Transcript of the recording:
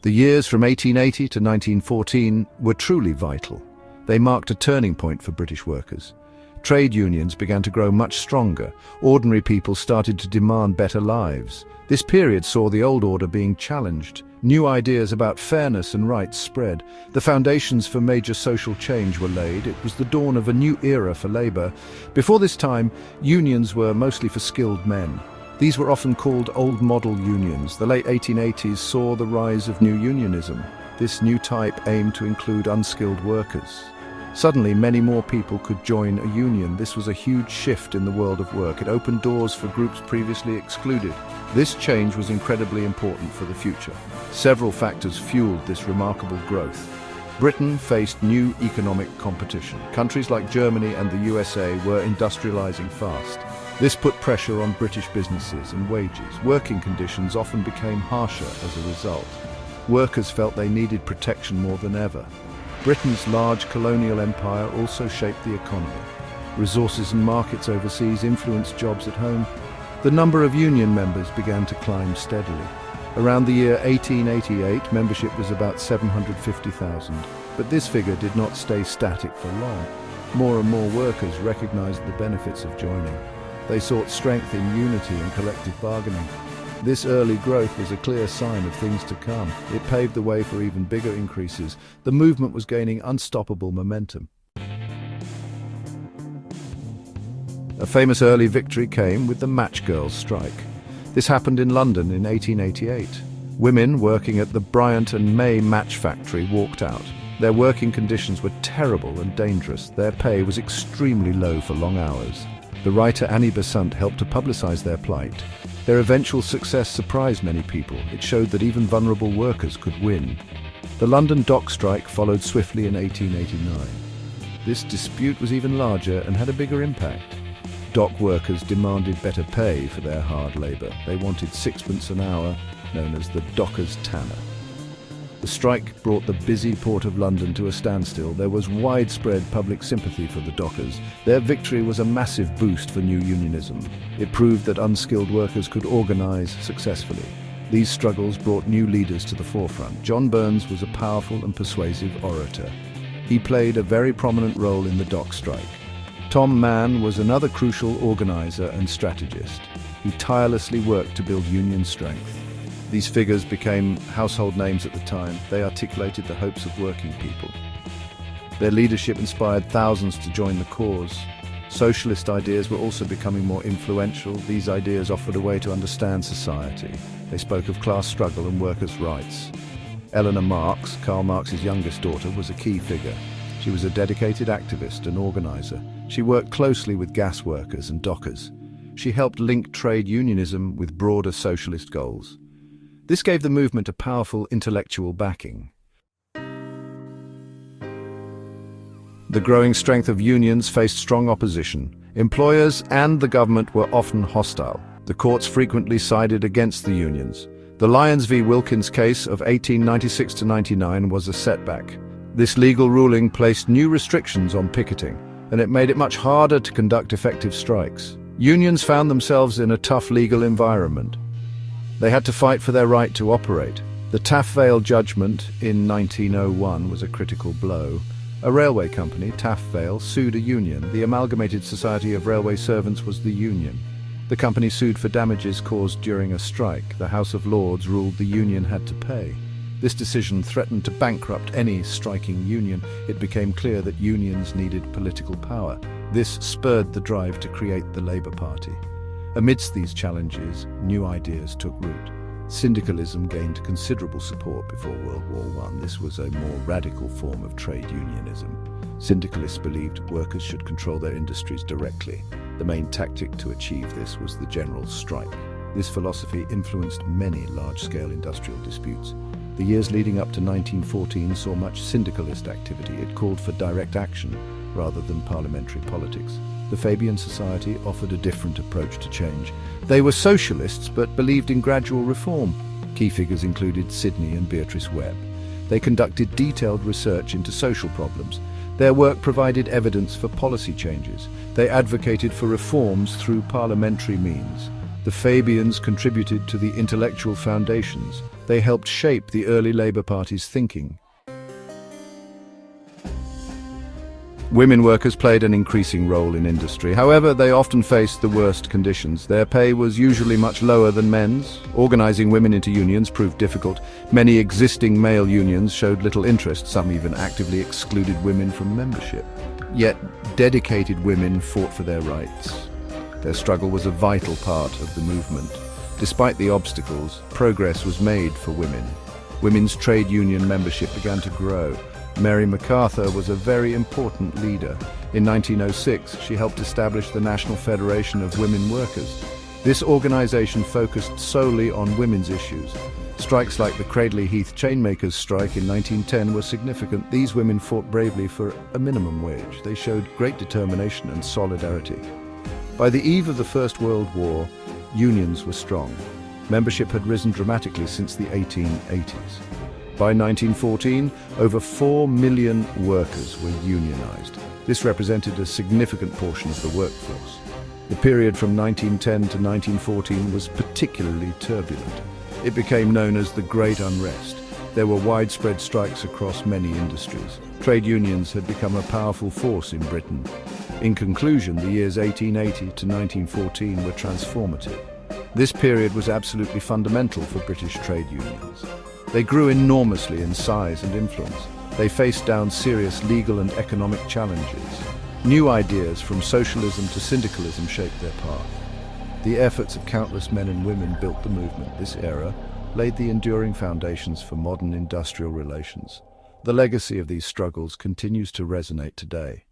The years from 1880 to 1914 were truly vital. They marked a turning point for British workers. Trade unions began to grow much stronger. Ordinary people started to demand better lives. This period saw the old order being challenged. New ideas about fairness and rights spread. The foundations for major social change were laid. It was the dawn of a new era for labour. Before this time, unions were mostly for skilled men. These were often called old model unions. The late 1880s saw the rise of new unionism. This new type aimed to include unskilled workers. Suddenly, many more people could join a union. This was a huge shift in the world of work. It opened doors for groups previously excluded. This change was incredibly important for the future. Several factors fueled this remarkable growth. Britain faced new economic competition. Countries like Germany and the USA were industrializing fast. This put pressure on British businesses and wages. Working conditions often became harsher as a result. Workers felt they needed protection more than ever. Britain's large colonial empire also shaped the economy. Resources and markets overseas influenced jobs at home. The number of union members began to climb steadily. Around the year 1888, membership was about 750,000. But this figure did not stay static for long. More and more workers recognized the benefits of joining. They sought strength in unity and collective bargaining. This early growth was a clear sign of things to come. It paved the way for even bigger increases. The movement was gaining unstoppable momentum. A famous early victory came with the Match Girls' strike. This happened in London in 1888. Women working at the Bryant and May match factory walked out. Their working conditions were terrible and dangerous. Their pay was extremely low for long hours. The writer Annie Besant helped to publicize their plight. Their eventual success surprised many people. It showed that even vulnerable workers could win. The London dock strike followed swiftly in 1889. This dispute was even larger and had a bigger impact. Dock workers demanded better pay for their hard labour. They wanted sixpence an hour, known as the dockers' tanner. The strike brought the busy port of London to a standstill. There was widespread public sympathy for the dockers. Their victory was a massive boost for new unionism. It proved that unskilled workers could organise successfully. These struggles brought new leaders to the forefront. John Burns was a powerful and persuasive orator. He played a very prominent role in the dock strike. Tom Mann was another crucial organiser and strategist. He tirelessly worked to build union strength. These figures became household names at the time. They articulated the hopes of working people. Their leadership inspired thousands to join the cause. Socialist ideas were also becoming more influential. These ideas offered a way to understand society. They spoke of class struggle and workers' rights. Eleanor Marx, Karl Marx's youngest daughter, was a key figure. She was a dedicated activist and organizer. She worked closely with gas workers and dockers. She helped link trade unionism with broader socialist goals. This gave the movement a powerful intellectual backing. The growing strength of unions faced strong opposition. Employers and the government were often hostile. The courts frequently sided against the unions. The Lyons v. Wilkins case of 1896-99 was a setback. This legal ruling placed new restrictions on picketing, and it made it much harder to conduct effective strikes. Unions found themselves in a tough legal environment. They had to fight for their right to operate. The Taff Vale judgment in 1901 was a critical blow. A railway company, Taff Vale, sued a union. The Amalgamated Society of Railway Servants was the union. The company sued for damages caused during a strike. The House of Lords ruled the union had to pay. This decision threatened to bankrupt any striking union. It became clear that unions needed political power. This spurred the drive to create the Labour Party. Amidst these challenges, new ideas took root. Syndicalism gained considerable support before World War I. This was a more radical form of trade unionism. Syndicalists believed workers should control their industries directly. The main tactic to achieve this was the general strike. This philosophy influenced many large-scale industrial disputes. The years leading up to 1914 saw much syndicalist activity. It called for direct action rather than parliamentary politics. The Fabian Society offered a different approach to change. They were socialists but believed in gradual reform. Key figures included Sidney and Beatrice Webb. They conducted detailed research into social problems. Their work provided evidence for policy changes. They advocated for reforms through parliamentary means. The Fabians contributed to the intellectual foundations. They helped shape the early Labour Party's thinking. Women workers played an increasing role in industry. However, they often faced the worst conditions. Their pay was usually much lower than men's. Organising women into unions proved difficult. Many existing male unions showed little interest. Some even actively excluded women from membership. Yet, dedicated women fought for their rights. Their struggle was a vital part of the movement. Despite the obstacles, progress was made for women. Women's trade union membership began to grow. Mary MacArthur was a very important leader. In 1906, she helped establish the National Federation of Women Workers. This organization focused solely on women's issues. Strikes like the Cradley Heath chainmakers' strike in 1910 were significant. These women fought bravely for a minimum wage. They showed great determination and solidarity. By the eve of the First World War, unions were strong. Membership had risen dramatically since the 1880s. By 1914, over 4 million workers were unionized. This represented a significant portion of the workforce. The period from 1910 to 1914 was particularly turbulent. It became known as the Great Unrest. There were widespread strikes across many industries. Trade unions had become a powerful force in Britain. In conclusion, the years 1880 to 1914 were transformative. This period was absolutely fundamental for British trade unions. They grew enormously in size and influence. They faced down serious legal and economic challenges. New ideas from socialism to syndicalism shaped their path. The efforts of countless men and women built the movement. This era laid the enduring foundations for modern industrial relations. The legacy of these struggles continues to resonate today.